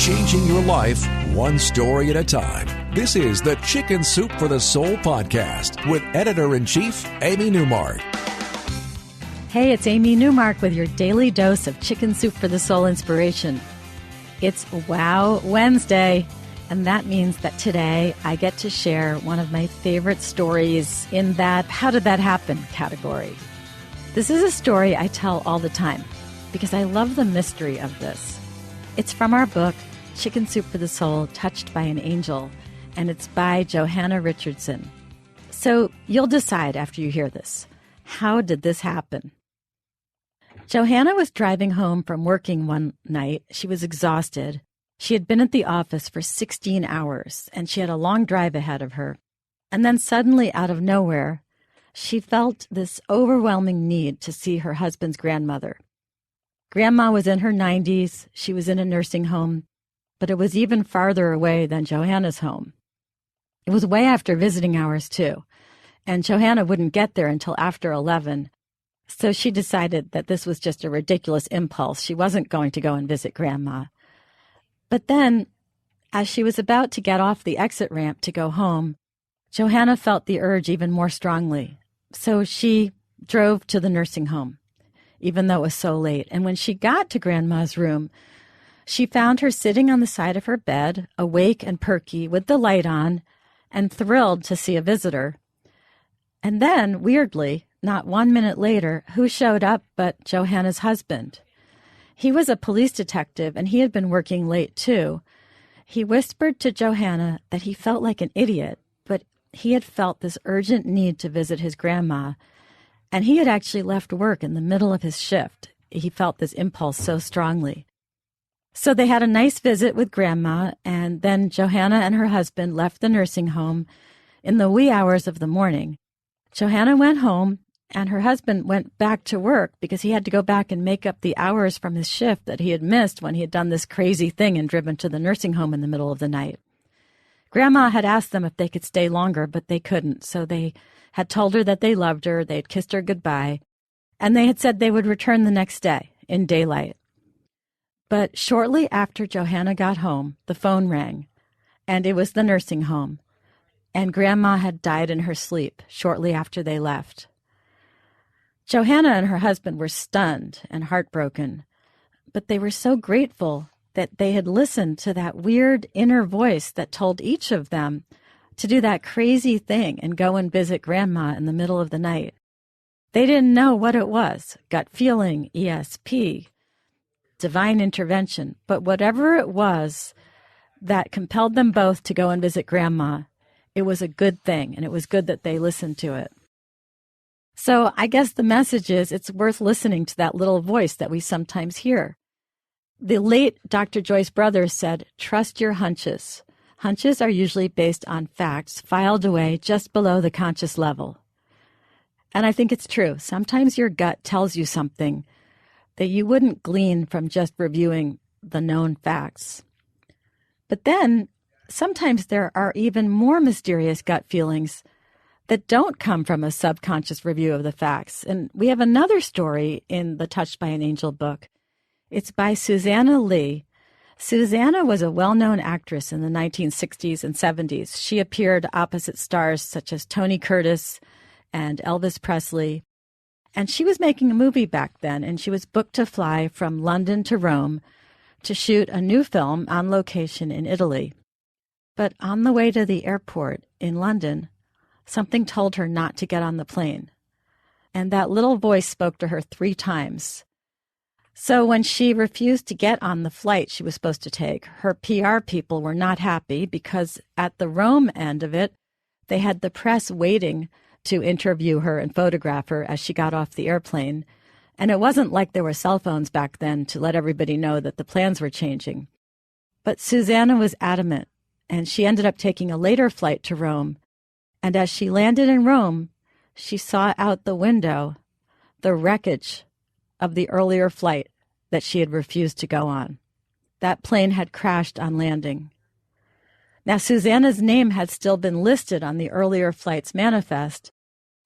changing your life one story at a time. This is the Chicken Soup for the Soul podcast with Editor-in-Chief Amy Newmark. Hey, it's Amy Newmark with your daily dose of Chicken Soup for the Soul inspiration. It's Wow Wednesday, and that means that today I get to share one of my favorite stories in that "How did that happen?" category. This is a story I tell all the time because I love the mystery of this. It's from our book, Chicken Soup for the Soul, Touched by an Angel, and it's by Johanna Richardson. So you'll decide after you hear this, how did this happen? Johanna was driving home from working one night. She was exhausted. She had been at the office for 16 hours, and she had a long drive ahead of her. And then suddenly, out of nowhere, she felt this overwhelming need to see her husband's grandmother. Grandma was in her 90s. She was in a nursing home, but it was even farther away than Johanna's home. It was way after visiting hours, too, and Johanna wouldn't get there until after 11, so she decided that this was just a ridiculous impulse. She wasn't going to go and visit Grandma. But then, as she was about to get off the exit ramp to go home, Johanna felt the urge even more strongly, so she drove to the nursing home, even though it was so late. And when she got to Grandma's room, she found her sitting on the side of her bed, awake and perky, with the light on, and thrilled to see a visitor. And then, weirdly, not 1 minute later, who showed up but Johanna's husband? He was a police detective, and he had been working late, too. He whispered to Johanna that he felt like an idiot, but he had felt this urgent need to visit his grandma, and he had actually left work in the middle of his shift. He felt this impulse so strongly. So they had a nice visit with Grandma, and then Johanna and her husband left the nursing home in the wee hours of the morning. Johanna went home, and her husband went back to work because he had to go back and make up the hours from his shift that he had missed when he had done this crazy thing and driven to the nursing home in the middle of the night. Grandma had asked them if they could stay longer, but they couldn't, so they had told her that they loved her, they had kissed her goodbye, and they had said they would return the next day in daylight. But shortly after Johanna got home, the phone rang, and it was the nursing home, and Grandma had died in her sleep shortly after they left. Johanna and her husband were stunned and heartbroken, but they were so grateful that they had listened to that weird inner voice that told each of them to do that crazy thing and go and visit Grandma in the middle of the night. They didn't know what it was, gut feeling, ESP, divine intervention, but whatever it was that compelled them both to go and visit Grandma, it was a good thing, and it was good that they listened to it. So I guess the message is it's worth listening to that little voice that we sometimes hear. The late Dr. Joyce Brothers said, "Trust your hunches." Hunches are usually based on facts filed away just below the conscious level. And I think it's true. Sometimes your gut tells you something that you wouldn't glean from just reviewing the known facts. But then, sometimes there are even more mysterious gut feelings that don't come from a subconscious review of the facts. And we have another story in the Touched by an Angel book. It's by Susanna Lee. Susanna was a well-known actress in the 1960s and 70s. She appeared opposite stars such as Tony Curtis and Elvis Presley. And she was making a movie back then, and she was booked to fly from London to Rome to shoot a new film on location in Italy. But on the way to the airport in London, something told her not to get on the plane. And that little voice spoke to her 3 times. So when she refused to get on the flight she was supposed to take, her PR people were not happy because at the Rome end of it, they had the press waiting to interview her and photograph her as she got off the airplane. And it wasn't like there were cell phones back then to let everybody know that the plans were changing. But Susanna was adamant, and she ended up taking a later flight to Rome. And as she landed in Rome, she saw out the window the wreckage of the earlier flight that she had refused to go on. That plane had crashed on landing. Now, Susanna's name had still been listed on the earlier flight's manifest,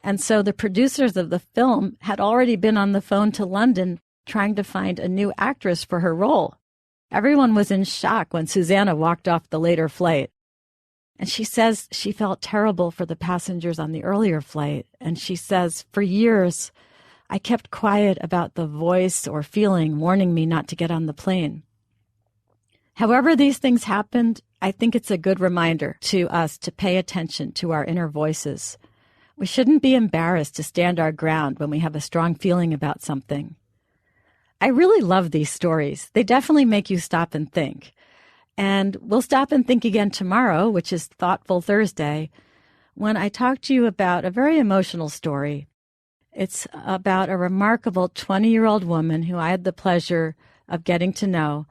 and so the producers of the film had already been on the phone to London trying to find a new actress for her role. Everyone was in shock when Susanna walked off the later flight. And she says she felt terrible for the passengers on the earlier flight. And she says, for years, I kept quiet about the voice or feeling warning me not to get on the plane. However these things happened, I think it's a good reminder to us to pay attention to our inner voices. We shouldn't be embarrassed to stand our ground when we have a strong feeling about something. I really love these stories. They definitely make you stop and think. And we'll stop and think again tomorrow, which is Thoughtful Thursday, when I talk to you about a very emotional story. It's about a remarkable 20-year-old woman who I had the pleasure of getting to know.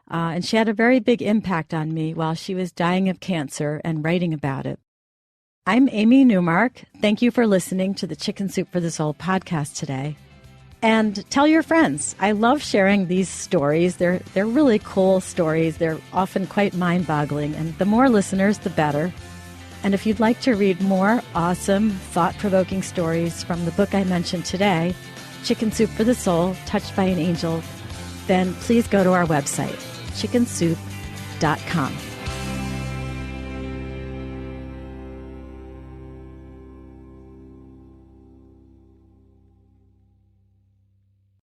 And she had a very big impact on me while she was dying of cancer and writing about it. I'm Amy Newmark. Thank you for listening to the Chicken Soup for the Soul podcast today. And tell your friends. I love sharing these stories. They're really cool stories. They're often quite mind-boggling. And the more listeners, the better. And if you'd like to read more awesome, thought-provoking stories from the book I mentioned today, Chicken Soup for the Soul, Touched by an Angel, then please go to our website, chickensoup.com.